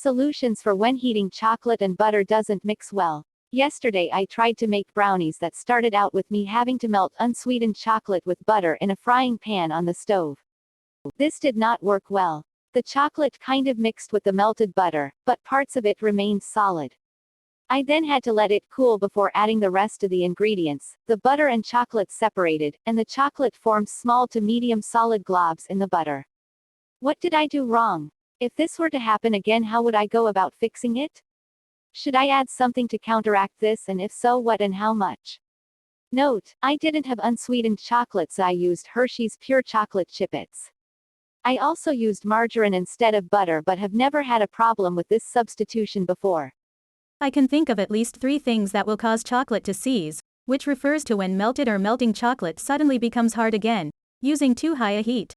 Solutions for when heating chocolate and butter doesn't mix well. Yesterday I tried to make brownies that started out with me having to melt unsweetened chocolate with butter in a frying pan on the stove. This did not work well. The chocolate kind of mixed with the melted butter, but parts of it remained solid. I then had to let it cool before adding the rest of the ingredients. The butter and chocolate separated, and the chocolate formed small to medium solid globs in the butter. What did I do wrong? If this were to happen again, how would I go about fixing it? Should I add something to counteract this, and if so, what and how much? Note, I didn't have unsweetened chocolates, I used Hershey's pure chocolate chipits. I also used margarine instead of butter but have never had a problem with this substitution before. I can think of at least 3 things that will cause chocolate to seize, which refers to when melted or melting chocolate suddenly becomes hard again, using too high a heat.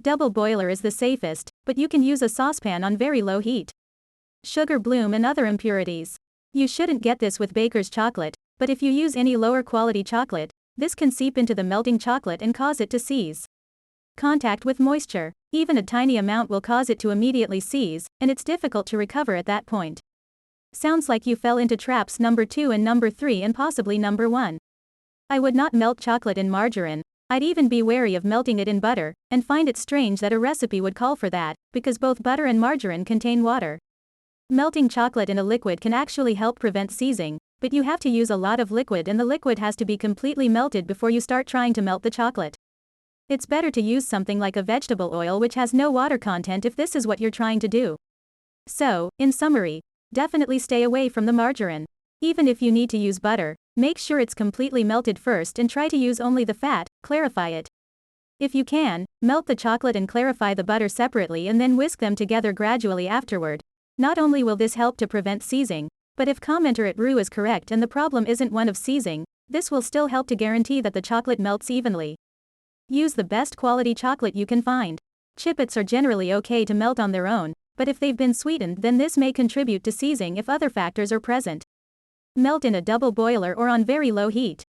Double boiler is the safest, but you can use a saucepan on very low heat. Sugar bloom and other impurities. You shouldn't get this with baker's chocolate, but if you use any lower quality chocolate, this can seep into the melting chocolate and cause it to seize. Contact with moisture. Even a tiny amount will cause it to immediately seize, and it's difficult to recover at that point. Sounds like you fell into traps number 2 and number 3 and possibly number 1. I would not melt chocolate in margarine. I'd even be wary of melting it in butter, and find it strange that a recipe would call for that, because both butter and margarine contain water. Melting chocolate in a liquid can actually help prevent seizing, but you have to use a lot of liquid and the liquid has to be completely melted before you start trying to melt the chocolate. It's better to use something like a vegetable oil which has no water content if this is what you're trying to do. So, in summary, definitely stay away from the margarine. Even if you need to use butter, make sure it's completely melted first and try to use only the fat, clarify it. If you can, melt the chocolate and clarify the butter separately and then whisk them together gradually afterward. Not only will this help to prevent seizing, but if commenter at Rue is correct and the problem isn't one of seizing, this will still help to guarantee that the chocolate melts evenly. Use the best quality chocolate you can find. Chipits are generally okay to melt on their own, but if they've been sweetened then this may contribute to seizing if other factors are present. Melt in a double boiler or on very low heat.